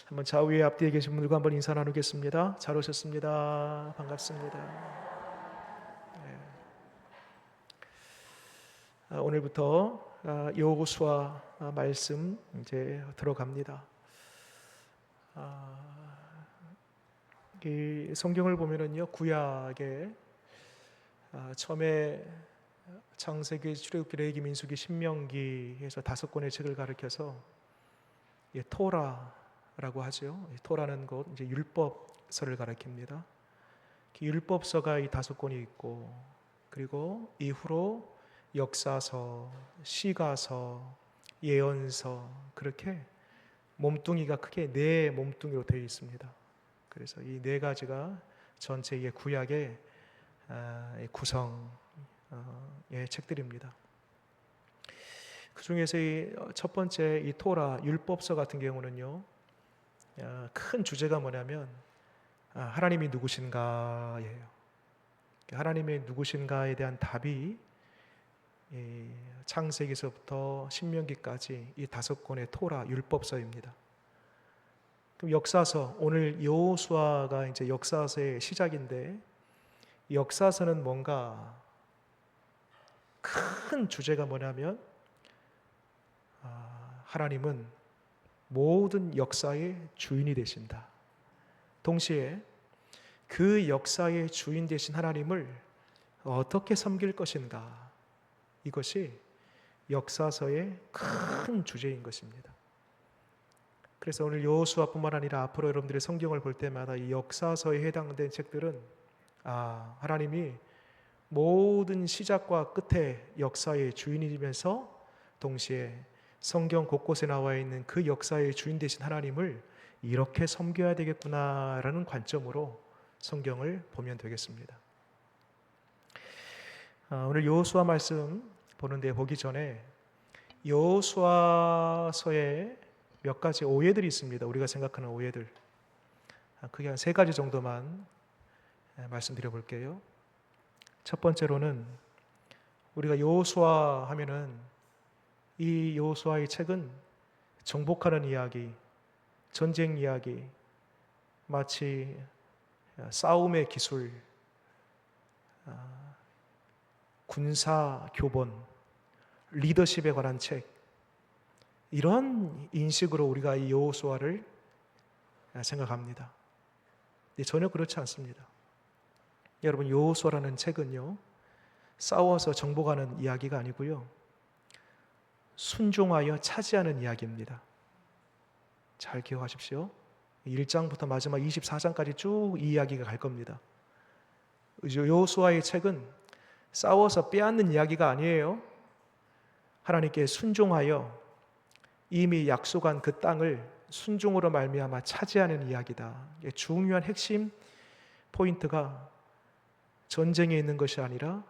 한번 좌우에 앞뒤에 계신 분들과 한번 인사 나누겠습니다. 잘 오셨습니다. 반갑습니다. 오늘부터 여호수아 말씀 이제 들어갑니다. 이 성경을 보면은요, 구약에 처음에 창세기, 출애굽기, 레위기, 민수기, 신명기에서 5권의 책을 가리켜서 토라라고 하죠. 토라는 것 이제 율법서를 가리킵니다. 율법서가 이 5권이 있고, 그리고 이후로 역사서, 시가서, 예언서, 그렇게 몸뚱이가 크게 4몸뚱이로 되어 있습니다. 그래서 이 4가지가 전체 의 구약의 구성의 책들입니다. 그 중에서 이 첫 번째 이 토라 율법서 같은 경우는요, 큰 주제가 뭐냐면 하나님이 누구신가예요. 하나님이 누구신가에 대한 답이 창세기서부터 신명기까지 이 5권의 토라 율법서입니다. 그럼 역사서, 오늘 여호수아가 이제 역사서의 시작인데, 역사서는 뭔가 큰 주제가 뭐냐면 하나님은 모든 역사의 주인이 되신다. 동시에 그 역사의 주인 되신 하나님을 어떻게 섬길 것인가, 이것이 역사서의 큰 주제인 것입니다. 그래서 오늘 여호수아뿐만 아니라 앞으로 여러분들의 성경을 볼 때마다 이 역사서에 해당된 책들은 하나님이 모든 시작과 끝에 역사의 주인이면서 동시에 성경 곳곳에 나와 있는 그 역사의 주인 되신 하나님을 이렇게 섬겨야 되겠구나라는 관점으로 성경을 보면 되겠습니다. 오늘 여호수아 말씀 보는데 보기 전에 여호수아서에 몇 가지 오해들이 있습니다. 우리가 생각하는 오해들, 크게 한 3가지 정도만 말씀드려 볼게요. 첫 번째로는 우리가 여호수아 하면은 이 여호수아의 책은 정복하는 이야기, 전쟁 이야기, 마치 싸움의 기술, 군사 교본, 리더십에 관한 책, 이런 인식으로 우리가 이 여호수아를 생각합니다. 전혀 그렇지 않습니다. 여러분, 여호수아라는 책은요, 싸워서 정복하는 이야기가 아니고요, 순종하여 차지하는 이야기입니다. 잘 기억하십시오. 1장부터 마지막 24장까지 쭉 이 이야기가 갈 겁니다. 여호수아의 책은 싸워서 빼앗는 이야기가 아니에요. 하나님께 순종하여 이미 약속한 그 땅을 순종으로 말미암아 차지하는 이야기다. 중요한 핵심 포인트가 전쟁에 있는 것이 아니라,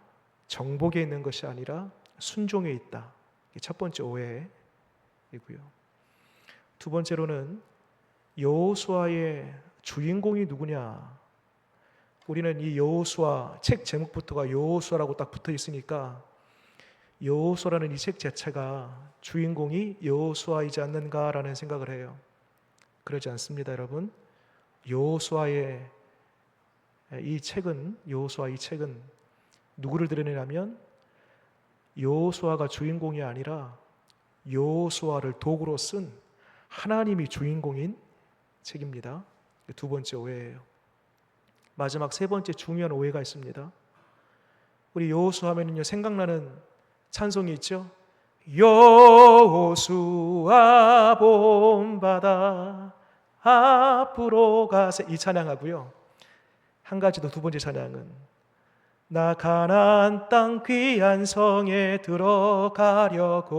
정복에 있는 것이 아니라 순종에 있다. 이게 첫 번째 오해이고요. 두 번째로는 여호수아의 주인공이 누구냐? 우리는 이 여호수아 책 제목부터가 여호수아라고 딱 붙어 있으니까 여호수아라는 이 책 자체가 주인공이 여호수아이지 않는가라는 생각을 해요. 그러지 않습니다, 여러분. 여호수아의 이 책은 누구를 드러내냐면 여호수아가 주인공이 아니라 여호수아를 도구로 쓴 하나님이 주인공인 책입니다. 두 번째 오해예요. 마지막 3번째 중요한 오해가 있습니다. 우리 여호수아 하면은요, 생각나는 찬송이 있죠. 여호수아 본바다 앞으로 가세, 이 찬양하고요, 한 가지 더, 두 번째 찬양은 나 가나안 땅 귀한 성에 들어가려고.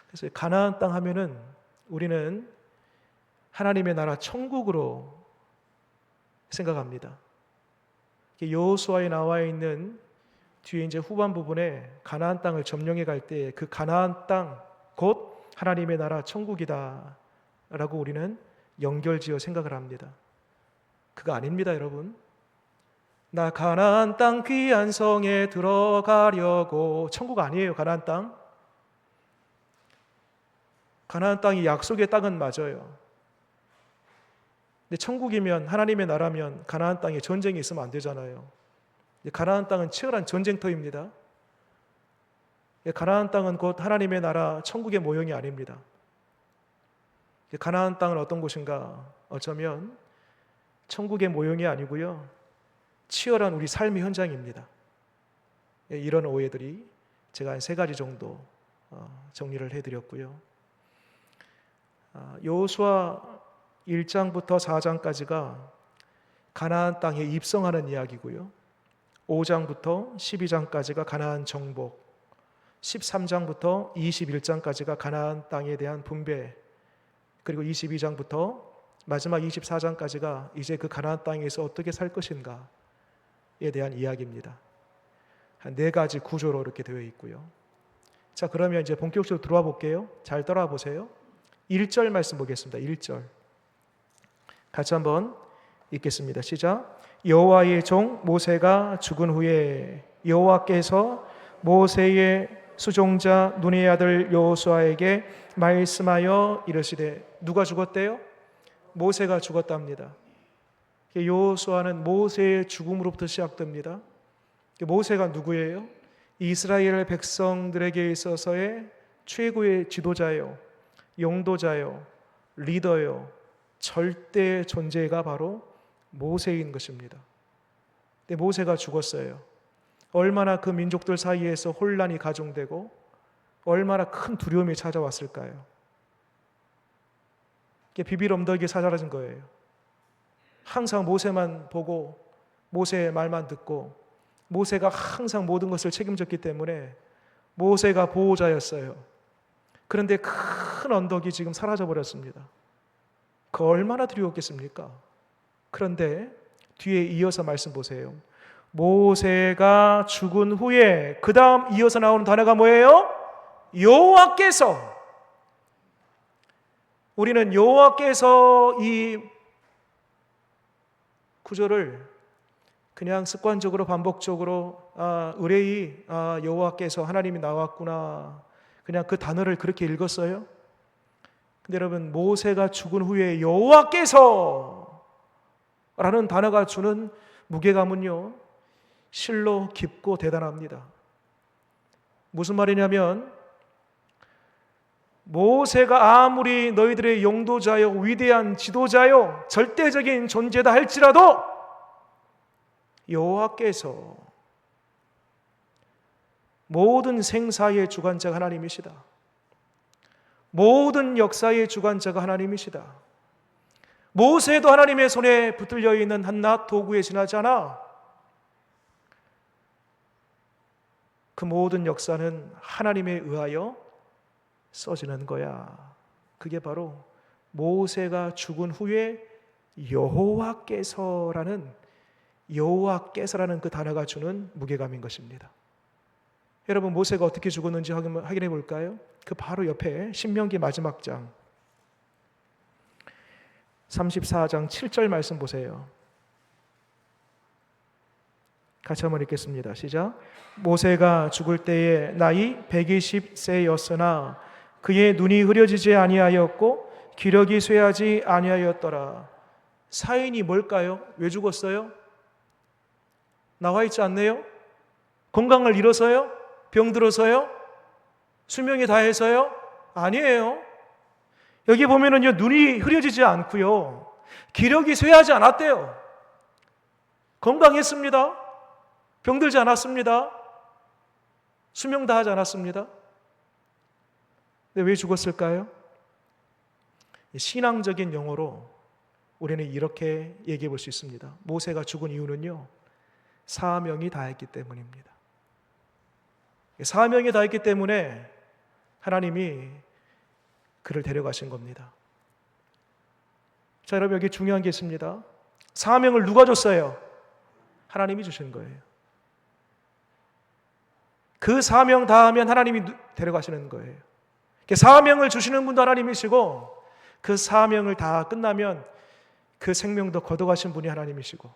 그래서 가나안 땅 하면은 우리는 하나님의 나라 천국으로 생각합니다. 여호수아에 나와 있는 뒤에 이제 후반 부분에 가나안 땅을 점령해 갈 때 그 가나안 땅 곧 하나님의 나라 천국이다 라고 우리는 연결지어 생각을 합니다. 그거 아닙니다, 여러분. 나 가나안 땅 귀한 성에 들어가려고. 천국 아니에요, 가나안 땅. 가나안 땅이 약속의 땅은 맞아요. 근데 천국이면, 하나님의 나라면 가나안 땅에 전쟁이 있으면 안 되잖아요. 가나안 땅은 치열한 전쟁터입니다. 가나안 땅은 곧 하나님의 나라 천국의 모형이 아닙니다. 가나안 땅은 어떤 곳인가? 어쩌면 천국의 모형이 아니고요, 치열한 우리 삶의 현장입니다. 이런 오해들이 제가 한 3가지 정도 정리를 해드렸고요. 여호수아 1장부터 4장까지가 가나안 땅에 입성하는 이야기고요, 5장부터 12장까지가 가나안 정복, 13장부터 21장까지가 가나안 땅에 대한 분배, 그리고 22장부터 마지막 24장까지가 이제 그 가나안 땅에서 어떻게 살 것인가에 대한 이야기입니다. 한 4가지 구조로 이렇게 되어 있고요. 자, 그러면 이제 본격적으로 들어와 볼게요. 잘 따라와 보세요. 1절 말씀 보겠습니다. 1절 같이 한번 읽겠습니다. 시작. 여호와의 종 모세가 죽은 후에 여호와께서 모세의 수종자 눈의 아들 여호수아에게 말씀하여 이르시되. 누가 죽었대요? 모세가 죽었답니다. 여호수아는 모세의 죽음으로부터 시작됩니다. 모세가 누구예요? 이스라엘 백성들에게 있어서의 최고의 지도자요, 용도자요, 리더요, 절대 존재가 바로 모세인 것입니다. 근데 모세가 죽었어요. 얼마나 그 민족들 사이에서 혼란이 가중되고 얼마나 큰 두려움이 찾아왔을까요? 비빌 언덕이 사라진 거예요. 항상 모세만 보고 모세의 말만 듣고 모세가 항상 모든 것을 책임졌기 때문에 모세가 보호자였어요. 그런데 큰 언덕이 지금 사라져 버렸습니다. 그 얼마나 두려웠겠습니까? 그런데 뒤에 이어서 말씀 보세요. 모세가 죽은 후에 그 다음 이어서 나오는 단어가 뭐예요? 여호와께서. 우리는 여호와께서 이 구절을 그냥 습관적으로 반복적으로 의뢰이 여호와께서, 하나님이 나왔구나, 그냥 그 단어를 그렇게 읽었어요. 근데 여러분, 모세가 죽은 후에 여호와께서 라는 단어가 주는 무게감은요, 실로 깊고 대단합니다. 무슨 말이냐면, 모세가 아무리 너희들의 용도자요, 위대한 지도자요, 절대적인 존재다 할지라도 여호와께서, 모든 생사의 주관자가 하나님이시다. 모든 역사의 주관자가 하나님이시다. 모세도 하나님의 손에 붙들려 있는 한낱 도구에 지나지 않아. 그 모든 역사는 하나님에 의하여 써지는 거야. 그게 바로 모세가 죽은 후에 여호와께서라는 그 단어가 주는 무게감인 것입니다. 여러분, 모세가 어떻게 죽었는지 확인해 볼까요? 그 바로 옆에 신명기 마지막 장 34장 7절 말씀 보세요. 같이 한번 읽겠습니다. 시작. 모세가 죽을 때에 나이 120세였으나 그의 눈이 흐려지지 아니하였고 기력이 쇠하지 아니하였더라. 사인이 뭘까요? 왜 죽었어요? 나와 있지 않네요? 건강을 잃어서요? 병들어서요? 수명이 다해서요? 아니에요. 여기 보면은요, 눈이 흐려지지 않고요, 기력이 쇠하지 않았대요. 건강했습니다. 병들지 않았습니다. 수명 다하지 않았습니다. 근데 왜 죽었을까요? 신앙적인 용어로 우리는 이렇게 얘기해 볼 수 있습니다. 모세가 죽은 이유는요, 사명이 다했기 때문입니다. 사명이 다했기 때문에 하나님이 그를 데려가신 겁니다. 자, 여러분, 여기 중요한 게 있습니다. 사명을 누가 줬어요? 하나님이 주신 거예요. 그 사명 다하면 하나님이 데려가시는 거예요. 사명을 주시는 분도 하나님이시고, 그 사명을 다 끝나면 그 생명도 거둬가신 분이 하나님이시고,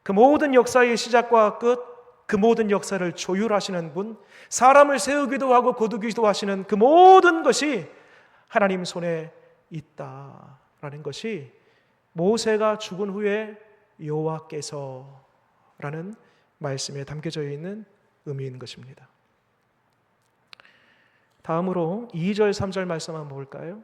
그 모든 역사의 시작과 끝, 그 모든 역사를 조율하시는 분, 사람을 세우기도 하고 거두기도 하시는 그 모든 것이 하나님 손에 있다. 라는 것이 모세가 죽은 후에 여호와께서라는 말씀에 담겨져 있는 의미인 것입니다. 다음으로 2절 3절 말씀 한번 볼까요?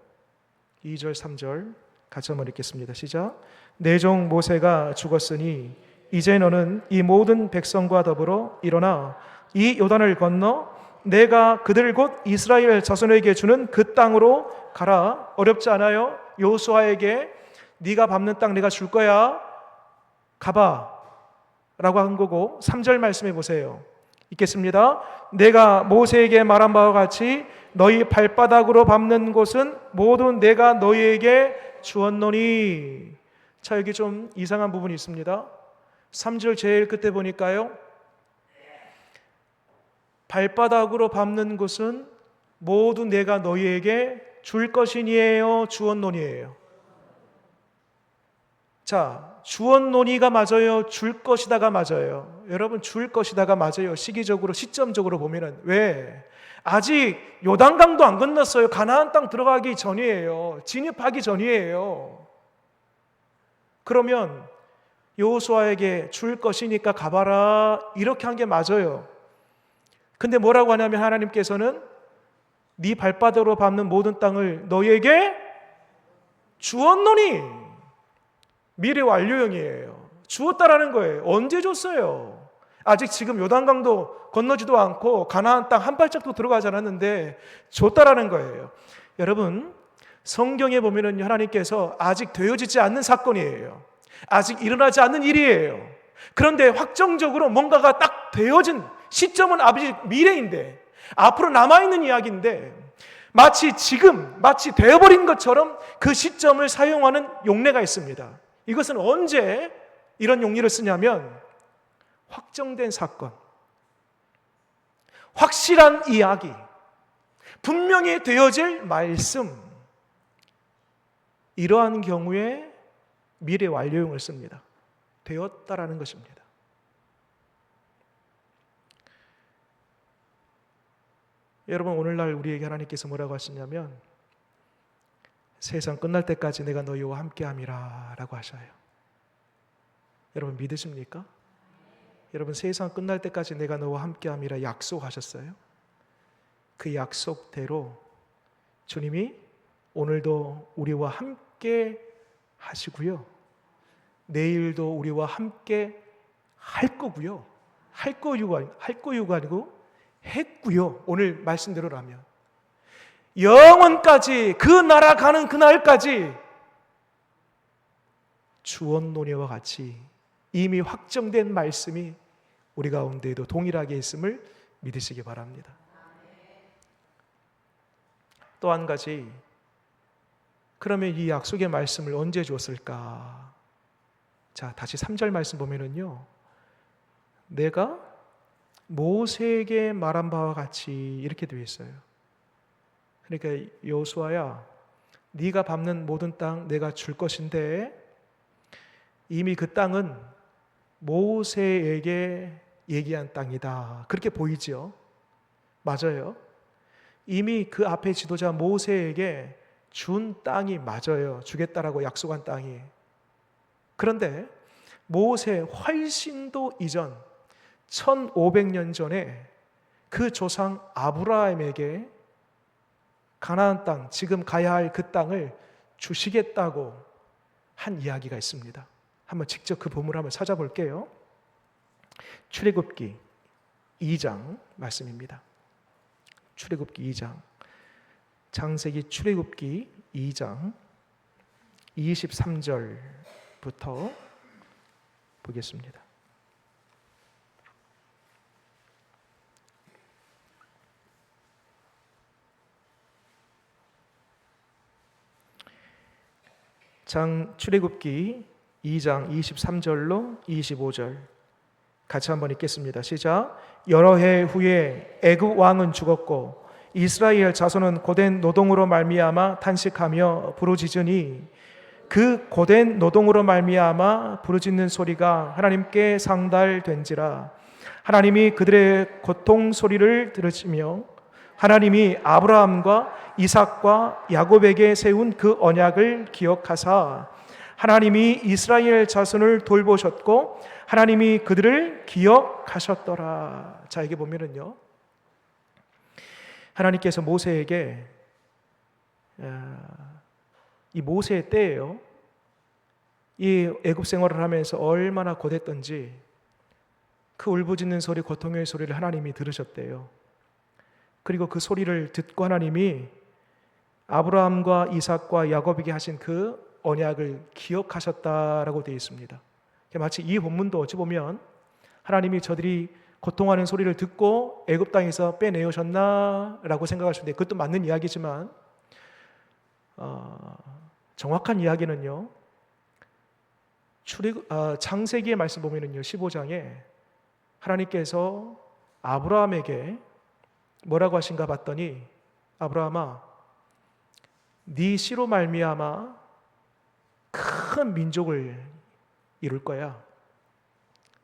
2절 3절 같이 한번 읽겠습니다. 시작. 내 종 모세가 죽었으니 이제 너는 이 모든 백성과 더불어 일어나 이 요단을 건너 내가 그들 곧 이스라엘 자손에게 주는 그 땅으로 가라. 어렵지 않아요? 여호수아에게 네가 밟는 땅 내가 줄 거야. 가봐 라고 한 거고 3절 말씀해 보세요. 읽겠습니다. 내가 모세에게 말한 바와 같이 너희 발바닥으로 밟는 곳은 모두 내가 너희에게 주었노니. 자, 여기 좀 이상한 부분이 있습니다. 3절 제일 끝에 보니까요, 발바닥으로 밟는 곳은 모두 내가 너희에게 줄 것이니에요, 주었노니에요? 자, 주었노니가 맞아요, 줄 것이다가 맞아요? 여러분, 줄 것이다가 맞아요. 시기적으로, 시점적으로 보면은. 왜? 아직 요단강도 안 건넜어요. 가나안 땅 들어가기 전이에요. 진입하기 전이에요. 그러면 여호수아에게 줄 것이니까 가봐라 이렇게 한 게 맞아요. 근데 뭐라고 하냐면 하나님께서는 네 발바닥으로 밟는 모든 땅을 너희에게 주었노니. 미래 완료형이에요. 주었다라는 거예요. 언제 줬어요? 아직 지금 요단강도 건너지도 않고 가나안 땅 한 발짝도 들어가지 않았는데 줬다라는 거예요. 여러분, 성경에 보면은 하나님께서 아직 되어지지 않는 사건이에요. 아직 일어나지 않는 일이에요. 그런데 확정적으로 뭔가가 딱 되어진 시점은 아직 미래인데, 앞으로 남아있는 이야기인데, 마치 지금, 마치 되어버린 것처럼 그 시점을 사용하는 용례가 있습니다. 이것은 언제 이런 용례를 쓰냐면 확정된 사건, 확실한 이야기, 분명히 되어질 말씀, 이러한 경우에 미래 완료형을 씁니다. 되었다라는 것입니다. 여러분, 오늘날 우리에게 하나님께서 뭐라고 하시냐면 세상 끝날 때까지 내가 너희와 함께함이라 라고 하셔요. 여러분, 믿으십니까? 여러분, 세상 끝날 때까지 내가 너와 함께함이라 약속하셨어요. 그 약속대로 주님이 오늘도 우리와 함께 하시고요, 내일도 우리와 함께 할 거고요. 할 거유가 아니고 했고요. 오늘 말씀대로라면 영원까지, 그 나라 가는 그날까지 주언노니와 같이 이미 확정된 말씀이 우리 가운데에도 동일하게 있음을 믿으시기 바랍니다. 또 한 가지, 그러면 이 약속의 말씀을 언제 주었을까? 자, 다시 3절 말씀 보면은요, 내가 모세에게 말한 바와 같이 이렇게 되어 있어요. 그러니까 여호수아야, 네가 밟는 모든 땅 내가 줄 것인데 이미 그 땅은 모세에게 얘기한 땅이다. 그렇게 보이죠? 맞아요. 이미 그 앞에 지도자 모세에게 준 땅이 맞아요. 주겠다라고 약속한 땅이. 그런데 모세 훨씬도 이전 1500년 전에 그 조상 아브라함에게 가나안 땅, 지금 가야 할 그 땅을 주시겠다고 한 이야기가 있습니다. 한번 직접 그 본문을 한번 찾아볼게요. 출애굽기 2장 말씀입니다. 출애굽기 2장, 창세기 출애굽기 2장 23절부터 보겠습니다. 출애굽기 2장 23절로 25절 같이 한번 읽겠습니다. 시작. 여러 해 후에 애굽 왕은 죽었고 이스라엘 자손은 고된 노동으로 말미암아 탄식하며 부르짖으니 그 고된 노동으로 말미암아 부르짖는 소리가 하나님께 상달된지라. 하나님이 그들의 고통 소리를 들으시며 하나님이 아브라함과 이삭과 야곱에게 세운 그 언약을 기억하사 하나님이 이스라엘 자손을 돌보셨고 하나님이 그들을 기억하셨더라. 자, 이게 보면은요, 하나님께서 모세에게 이 모세의 때예요. 이 애굽 생활을 하면서 얼마나 고됐던지 그 울부짖는 소리, 고통의 소리를 하나님이 들으셨대요. 그리고 그 소리를 듣고 하나님이 아브라함과 이삭과 야곱에게 하신 그 언약을 기억하셨다라고 되어 있습니다. 마치 이 본문도 어찌 보면 하나님이 저들이 고통하는 소리를 듣고 애굽 땅에서 빼내오셨나라고 생각할 수 있는데, 그것도 맞는 이야기지만 정확한 이야기는요, 창세기의 말씀 보면은요, 15장에 하나님께서 아브라함에게 뭐라고 하신가 봤더니, 아브라함아, 네 씨로 말미암아 큰 민족을 이룰 거야.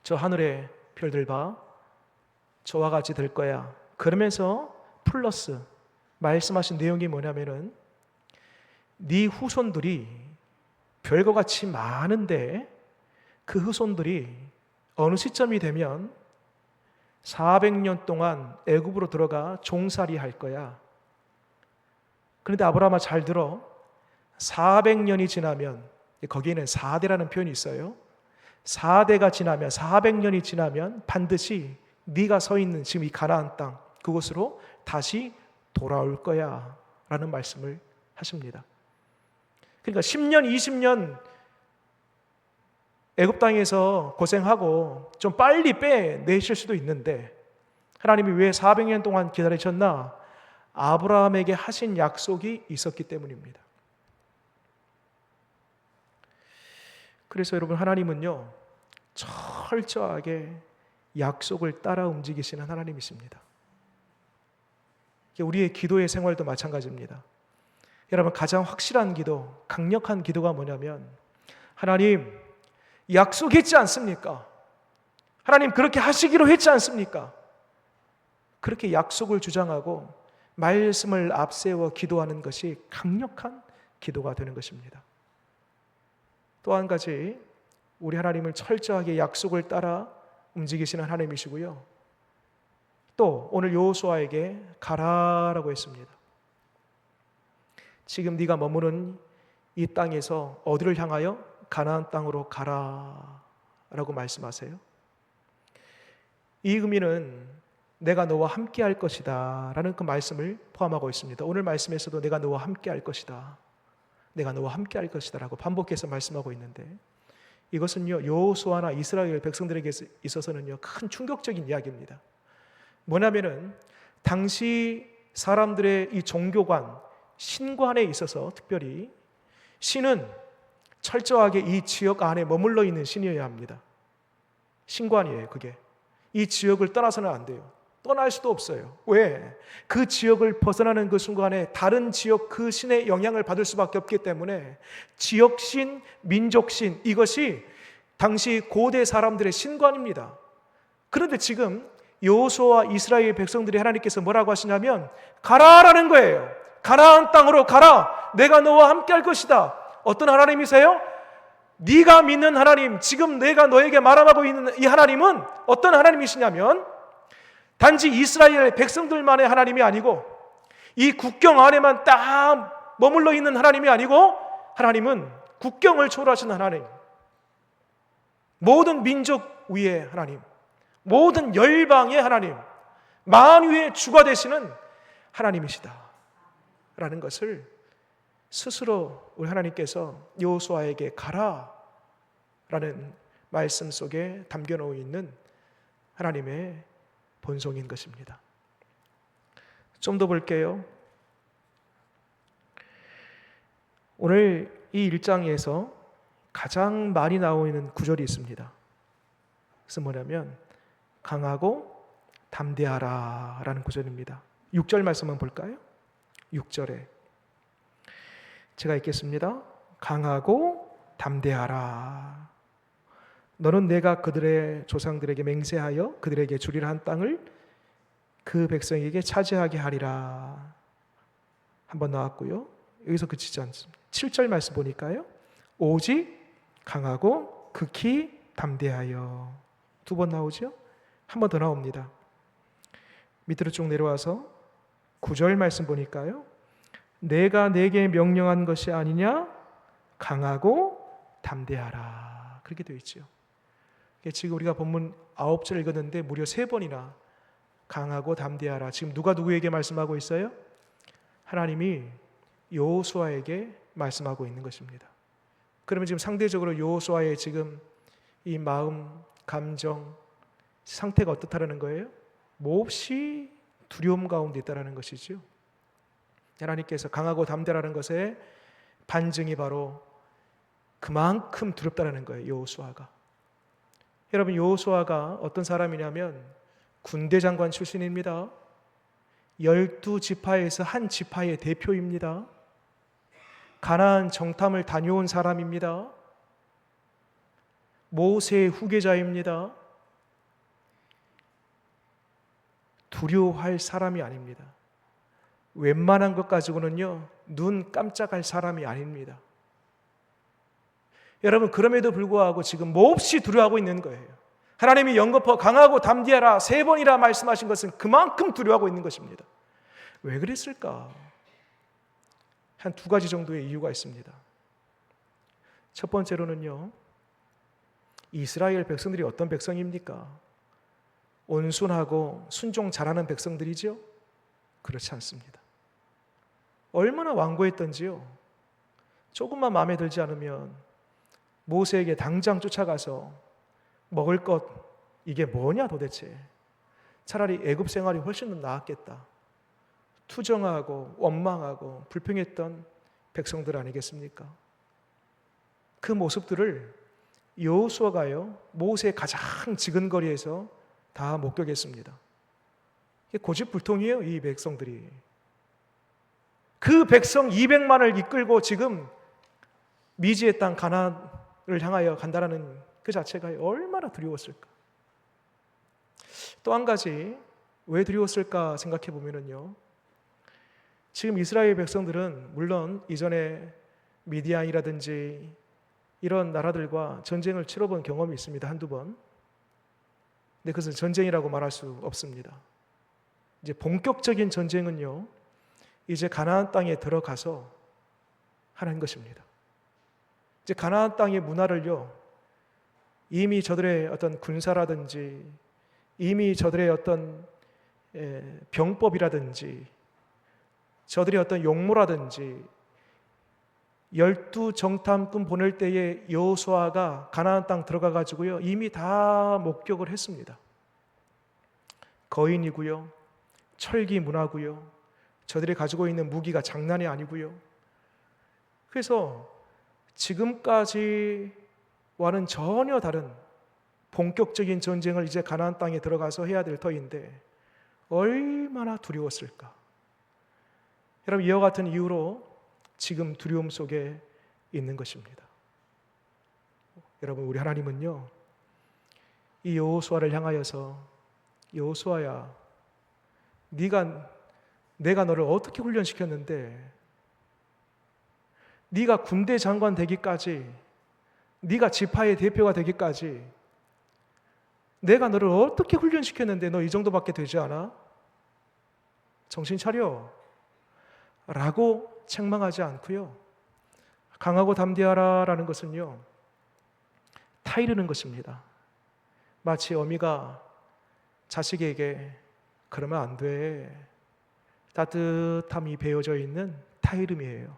저 하늘의 별들 봐, 저와 같이 될 거야. 그러면서 플러스 말씀하신 내용이 뭐냐면은 네 후손들이 별과 같이 많은데 그 후손들이 어느 시점이 되면 400년 동안 애굽으로 들어가 종살이 할 거야. 그런데 아브라함아, 잘 들어. 400년이 지나면, 거기에는 4대라는 표현이 있어요. 4대가 지나면, 400년이 지나면 반드시 네가 서 있는 지금 이 가나안 땅, 그곳으로 다시 돌아올 거야 라는 말씀을 하십니다. 그러니까 10년, 20년 애굽 땅에서 고생하고 좀 빨리 빼내실 수도 있는데 하나님이 왜 400년 동안 기다리셨나? 아브라함에게 하신 약속이 있었기 때문입니다. 그래서 여러분, 하나님은요, 철저하게 약속을 따라 움직이시는 하나님이십니다. 우리의 기도의 생활도 마찬가지입니다. 여러분, 가장 확실한 기도, 강력한 기도가 뭐냐면, 하나님, 약속했지 않습니까? 하나님, 그렇게 하시기로 했지 않습니까? 그렇게 약속을 주장하고 말씀을 앞세워 기도하는 것이 강력한 기도가 되는 것입니다. 또 한 가지, 우리 하나님은 철저하게 약속을 따라 움직이시는 하나님이시고요, 또 오늘 여호수아에게 가라라고 했습니다. 지금 네가 머무는 이 땅에서 어디를 향하여? 가나안 땅으로 가라라고 말씀하세요. 이 의미는 내가 너와 함께 할 것이다 라는 그 말씀을 포함하고 있습니다. 오늘 말씀에서도 내가 너와 함께 할 것이다, 내가 너와 함께 할 것이다 라고 반복해서 말씀하고 있는데, 이것은요, 여호수아나 이스라엘 백성들에게 있어서는요, 큰 충격적인 이야기입니다. 뭐냐면은 당시 사람들의 이 종교관, 신관에 있어서 특별히 신은 철저하게 이 지역 안에 머물러 있는 신이어야 합니다. 신관이에요, 그게. 이 지역을 떠나서는 안 돼요. 떠날 수도 없어요. 왜? 그 지역을 벗어나는 그 순간에 다른 지역 그 신의 영향을 받을 수밖에 없기 때문에 지역신, 민족신, 이것이 당시 고대 사람들의 신관입니다. 그런데 지금 여호수아와 이스라엘 백성들이 하나님께서 뭐라고 하시냐면 가라라는 거예요. 가나안 땅으로 가라. 내가 너와 함께 할 것이다. 어떤 하나님이세요? 네가 믿는 하나님, 지금 내가 너에게 말하고 있는 이 하나님은 어떤 하나님이시냐면 단지 이스라엘 백성들만의 하나님이 아니고 이 국경 안에만 딱 머물러 있는 하나님이 아니고 하나님은 국경을 초월하신 하나님, 모든 민족 위의 하나님, 모든 열방의 하나님, 만유의 주가 되시는 하나님이시다 라는 것을 스스로 우리 하나님께서 여호수아에게 가라 라는 말씀 속에 담겨놓고 있는 하나님의 본성인 것입니다. 좀 더 볼게요. 오늘 이 1장에서 가장 많이 나오는 구절이 있습니다. 그래서 뭐냐면 강하고 담대하라 라는 구절입니다. 6절 말씀 한번 볼까요? 6절에 제가 읽겠습니다. 강하고 담대하라. 너는 내가 그들의 조상들에게 맹세하여 그들에게 주리라 한 땅을 그 백성에게 차지하게 하리라. 한번 나왔고요. 여기서 그치지 않습니다. 7절 말씀 보니까요. 오직 강하고 극히 담대하여. 두 번 나오죠. 한 번 더 나옵니다. 밑으로 쭉 내려와서 9절 말씀 보니까요. 내가 내게 명령한 것이 아니냐? 강하고 담대하라. 그렇게 되어 있죠. 지금 우리가 본문 9절 읽었는데 무려 3번이나 강하고 담대하라. 지금 누가 누구에게 말씀하고 있어요? 하나님이 여호수아에게 말씀하고 있는 것입니다. 그러면 지금 상대적으로 여호수아의 지금 이 마음, 감정, 상태가 어떻다라는 거예요? 몹시 두려움 가운데 있다라는 것이죠. 하나님께서 강하고 담대라는 것의 반증이 바로 그만큼 두렵다라는 거예요. 여호수아가. 여러분, 여호수아가 어떤 사람이냐면 군대 장관 출신입니다. 12지파에서 한 지파의 대표입니다. 가나안 정탐을 다녀온 사람입니다. 모세의 후계자입니다. 두려워할 사람이 아닙니다. 웬만한 것 가지고는요, 눈 깜짝할 사람이 아닙니다. 여러분, 그럼에도 불구하고 지금 몹시 두려워하고 있는 거예요. 하나님이 연거푸 강하고 담대하라 3번이라 말씀하신 것은 그만큼 두려워하고 있는 것입니다. 왜 그랬을까? 한 2가지 정도의 이유가 있습니다. 첫 번째로는요, 이스라엘 백성들이 어떤 백성입니까? 온순하고 순종 잘하는 백성들이죠? 그렇지 않습니다. 얼마나 완고했던지요. 조금만 마음에 들지 않으면 모세에게 당장 쫓아가서 먹을 것 이게 뭐냐 도대체. 차라리 애굽 생활이 훨씬 더 나았겠다. 투정하고 원망하고 불평했던 백성들 아니겠습니까? 그 모습들을 여호수아가요, 모세의 가장 지근거리에서 다 목격했습니다. 고집불통이에요, 이 백성들이. 그 백성 200만을 이끌고 지금 미지의 땅 가나안을 향하여 간다라는 그 자체가 얼마나 두려웠을까. 또 한 가지 왜 두려웠을까 생각해 보면은요, 지금 이스라엘 백성들은 물론 이전에 미디안이라든지 이런 나라들과 전쟁을 치러본 경험이 있습니다. 한두 번. 근데 그것은 전쟁이라고 말할 수 없습니다. 이제 본격적인 전쟁은요, 이제 가나안 땅에 들어가서 하는 것입니다. 이제 가나안 땅의 문화를요, 이미 저들의 어떤 군사라든지 이미 저들의 어떤 병법이라든지 저들의 어떤 용모라든지 12정탐꾼 보낼 때에 여호수아가 가나안 땅 들어가 가지고요, 이미 다 목격을 했습니다. 거인이고요, 철기 문화고요, 저들이 가지고 있는 무기가 장난이 아니고요. 그래서 지금까지와는 전혀 다른 본격적인 전쟁을 이제 가나안 땅에 들어가서 해야 될 터인데 얼마나 두려웠을까. 여러분, 이와 같은 이유로 지금 두려움 속에 있는 것입니다. 여러분, 우리 하나님은요, 이 여호수아를 향하여서 여호수아야, 내가 너를 어떻게 훈련시켰는데 네가 군대 장관 되기까지, 네가 지파의 대표가 되기까지 내가 너를 어떻게 훈련시켰는데 너 이 정도밖에 되지 않아? 정신 차려 라고 책망하지 않고요, 강하고 담대하라 라는 것은요, 타이르는 것입니다. 마치 어미가 자식에게 그러면 안 돼, 따뜻함이 배어져 있는 타이름이에요.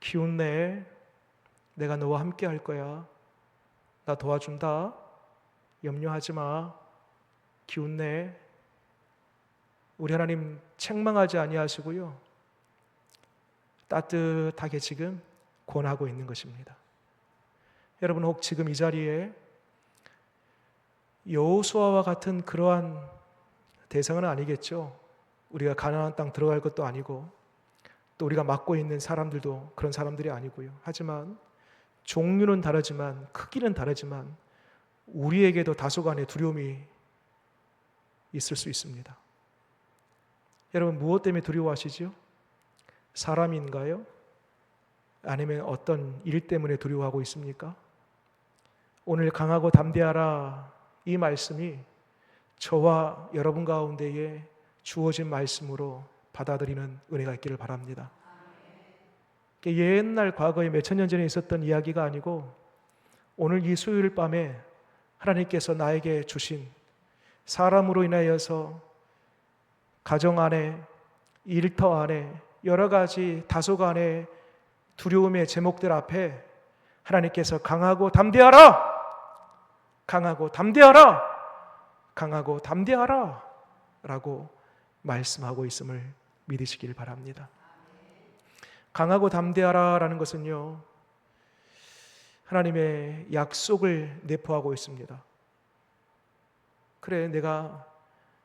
기운내, 내가 너와 함께 할 거야, 나 도와준다, 염려하지 마, 기운내. 우리 하나님 책망하지 아니하시고요, 따뜻하게 지금 권하고 있는 것입니다. 여러분, 혹 지금 이 자리에 여호수아와 같은 그러한 대상은 아니겠죠. 우리가 가나안 땅 들어갈 것도 아니고 또 우리가 맡고 있는 사람들도 그런 사람들이 아니고요. 하지만 종류는 다르지만 크기는 다르지만 우리에게도 다소간의 두려움이 있을 수 있습니다. 여러분 무엇 때문에 두려워하시죠? 사람인가요? 아니면 어떤 일 때문에 두려워하고 있습니까? 오늘 강하고 담대하라 이 말씀이 저와 여러분 가운데에 주어진 말씀으로 받아들이는 은혜가 있기를 바랍니다. 옛날 과거에 몇천 년 전에 있었던 이야기가 아니고 오늘 이 수요일 밤에 하나님께서 나에게 주신 사람으로 인하여서 가정 안에, 일터 안에 여러 가지 다소간의 두려움의 제목들 앞에 하나님께서 강하고 담대하라! 강하고 담대하라! 강하고 담대하라! 라고 말씀하고 있음을 믿으시길 바랍니다. 강하고 담대하라 라는 것은요, 하나님의 약속을 내포하고 있습니다. 그래, 내가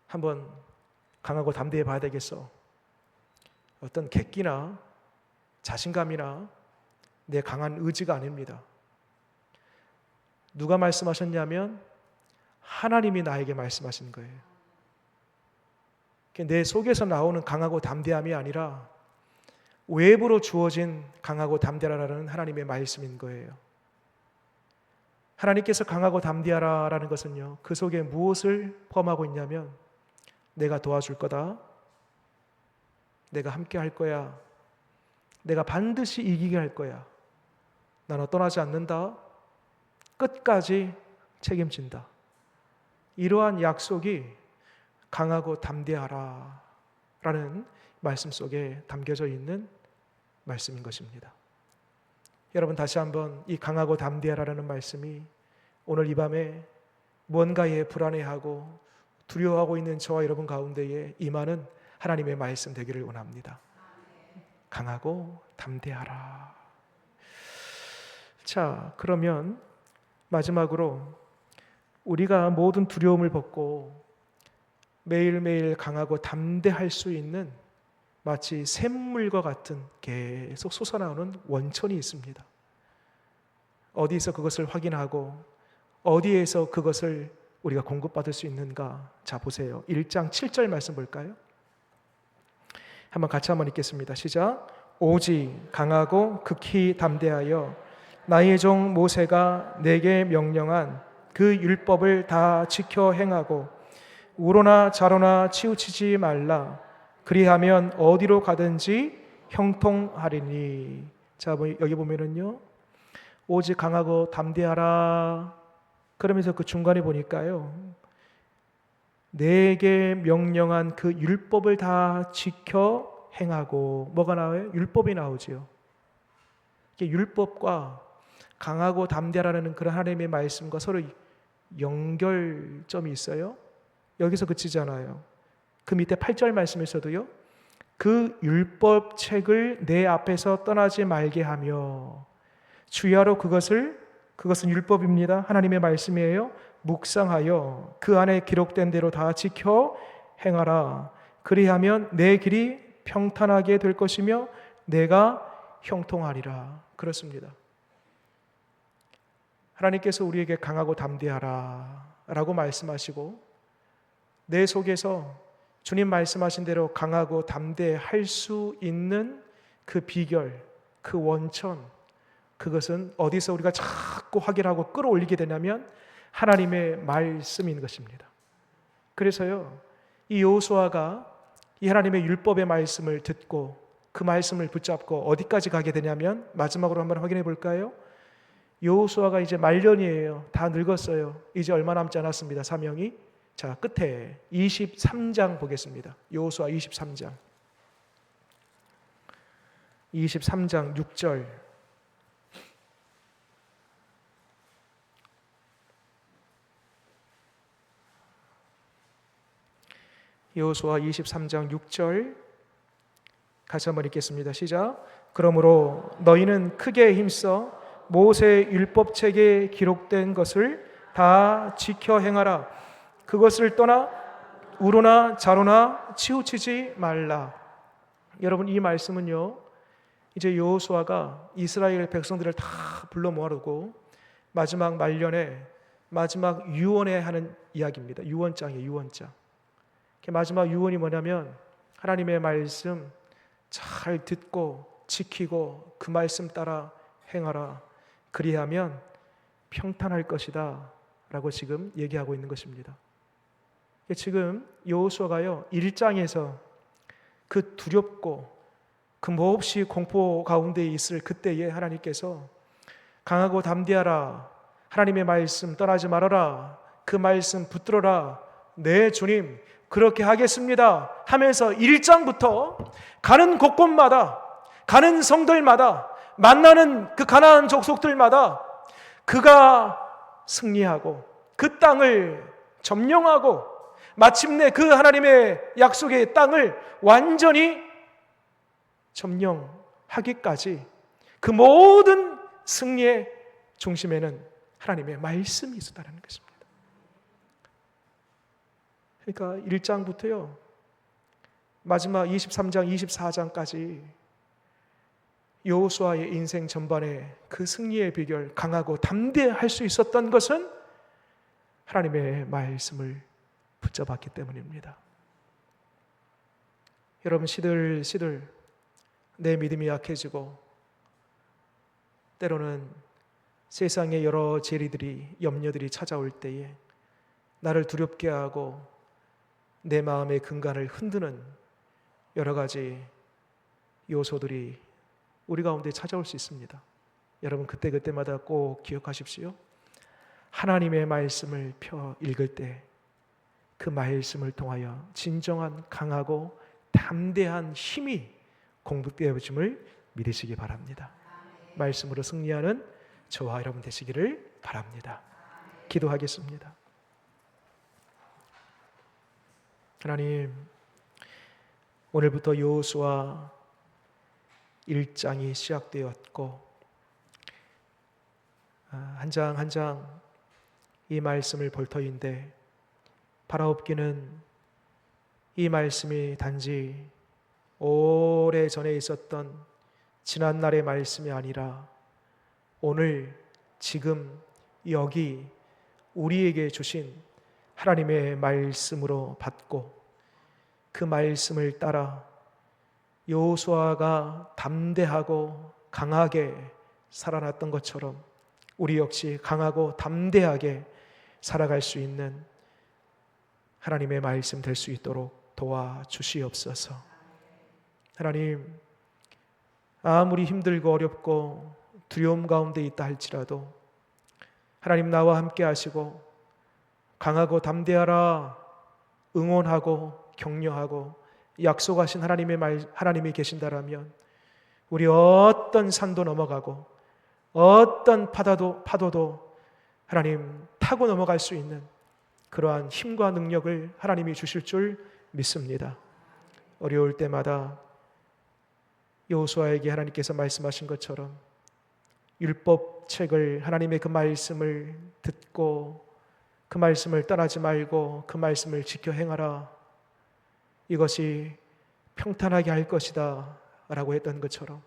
한번 강하고 담대해 봐야 되겠어. 어떤 객기나 자신감이나 내 강한 의지가 아닙니다. 누가 말씀하셨냐면 하나님이 나에게 말씀하신 거예요. 내 속에서 나오는 강하고 담대함이 아니라 외부로 주어진 강하고 담대하라는 하나님의 말씀인 거예요. 하나님께서 강하고 담대하라라는 것은요, 그 속에 무엇을 포함하고 있냐면 내가 도와줄 거다, 내가 함께 할 거야, 내가 반드시 이기게 할 거야, 나는 떠나지 않는다, 끝까지 책임진다. 이러한 약속이 강하고 담대하라 라는 말씀 속에 담겨져 있는 말씀인 것입니다. 여러분, 다시 한번 이 강하고 담대하라는 말씀이 오늘 이 밤에 뭔가에 불안해하고 두려워하고 있는 저와 여러분 가운데에 임하는 하나님의 말씀 되기를 원합니다. 강하고 담대하라. 자, 그러면 마지막으로 우리가 모든 두려움을 벗고 매일매일 강하고 담대할 수 있는 마치 샘물과 같은 계속 솟아나오는 원천이 있습니다. 어디서 그것을 확인하고 어디에서 그것을 우리가 공급받을 수 있는가? 자, 보세요. 1장 7절 말씀 볼까요? 한번 같이 한번 읽겠습니다. 시작. 오직 강하고 극히 담대하여 나의 종 모세가 내게 명령한 그 율법을 다 지켜 행하고 우로나 좌로나 치우치지 말라. 그리하면 어디로 가든지 형통하리니. 자, 여기 보면은요, 오직 강하고 담대하라. 그러면서 그 중간에 보니까요, 내게 명령한 그 율법을 다 지켜 행하고, 뭐가 나와요? 율법이 나오지요. 율법과 강하고 담대하라는 그런 하나님의 말씀과 서로 연결점이 있어요. 여기서 그치지 않아요. 그 밑에 8절 말씀에서도요, 그 율법 책을 내 앞에서 떠나지 말게 하며 주야로 그것은 율법입니다. 하나님의 말씀이에요. 묵상하여 그 안에 기록된 대로 다 지켜 행하라. 그리하면 내 길이 평탄하게 될 것이며 내가 형통하리라. 그렇습니다. 하나님께서 우리에게 강하고 담대하라 라고 말씀하시고 내 속에서 주님 말씀하신 대로 강하고 담대할 수 있는 그 비결, 그 원천, 그것은 어디서 우리가 자꾸 확인하고 끌어올리게 되냐면 하나님의 말씀인 것입니다. 그래서요, 이 여호수아가 이 하나님의 율법의 말씀을 듣고 그 말씀을 붙잡고 어디까지 가게 되냐면, 마지막으로 한번 확인해 볼까요? 여호수아가 이제 말년이에요. 다 늙었어요. 이제 얼마 남지 않았습니다. 사명이. 자, 끝에 23장 보겠습니다. 여호수아 23장 6절. 여호수아 23장 6절 같이 한번 읽겠습니다. 시작. 그러므로 너희는 크게 힘써 모세 율법책에 기록된 것을 다 지켜 행하라. 그것을 떠나 우로나 좌로나 치우치지 말라. 여러분, 이 말씀은요, 이제 여호수아가 이스라엘 백성들을 다 불러 모아두고 마지막 말년에 마지막 유언에 하는 이야기입니다. 유언장이에요. 유언장. 마지막 유언이 뭐냐면 하나님의 말씀 잘 듣고 지키고 그 말씀 따라 행하라. 그리하면 평탄할 것이다 라고 지금 얘기하고 있는 것입니다. 지금 여호수아가요 1장에서 그 두렵고 그 몹시 공포 가운데 있을 그때에 하나님께서 강하고 담대하라, 하나님의 말씀 떠나지 말아라, 그 말씀 붙들어라, 네 주님 그렇게 하겠습니다 하면서 1장부터 가는 곳곳마다, 가는 성들마다, 만나는 그 가나안 족속들마다 그가 승리하고 그 땅을 점령하고 마침내 그 하나님의 약속의 땅을 완전히 점령하기까지 그 모든 승리의 중심에는 하나님의 말씀이 있었다는 것입니다. 그러니까 1장부터요 마지막 23장, 24장까지 여호수아의 인생 전반에 그 승리의 비결, 강하고 담대할 수 있었던 것은 하나님의 말씀을 붙잡았기 때문입니다. 여러분 시들시들 내 믿음이 약해지고 때로는 세상의 여러 재리들이, 염려들이 찾아올 때에 나를 두렵게 하고 내 마음의 근간을 흔드는 여러 가지 요소들이 우리 가운데 찾아올 수 있습니다. 여러분 그때마다 꼭 기억하십시오. 하나님의 말씀을 펴 읽을 때 그 말씀을 통하여 진정한 강하고 담대한 힘이 공급되어짐을 믿으시기 바랍니다. 말씀으로 승리하는 저와 여러분 되시기를 바랍니다. 기도하겠습니다. 하나님, 오늘부터 여호수아 1장이 시작되었고 한 장 한 장 이 말씀을 볼 터인데 바라옵기는 이 말씀이 단지 오래전에 있었던 지난날의 말씀이 아니라 오늘 지금 여기 우리에게 주신 하나님의 말씀으로 받고 그 말씀을 따라 여호수아가 담대하고 강하게 살아났던 것처럼 우리 역시 강하고 담대하게 살아갈 수 있는 하나님의 말씀 될 수 있도록 도와주시옵소서. 하나님, 아무리 힘들고 어렵고 두려움 가운데 있다 할지라도 하나님 나와 함께 하시고 강하고 담대하라 응원하고 격려하고 약속하신 하나님이 계신다라면 우리 어떤 산도 넘어가고 어떤 파도도 하나님 타고 넘어갈 수 있는 그러한 힘과 능력을 하나님이 주실 줄 믿습니다. 어려울 때마다 여호수아에게 하나님께서 말씀하신 것처럼 율법책을, 하나님의 그 말씀을 듣고 그 말씀을 떠나지 말고 그 말씀을 지켜 행하라, 이것이 평탄하게 할 것이다 라고 했던 것처럼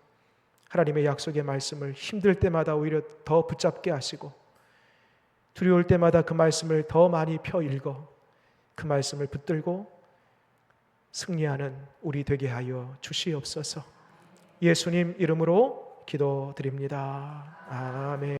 하나님의 약속의 말씀을 힘들 때마다 오히려 더 붙잡게 하시고 두려울 때마다 그 말씀을 더 많이 펴 읽어 그 말씀을 붙들고 승리하는 우리 되게 하여 주시옵소서. 예수님 이름으로 기도드립니다. 아멘.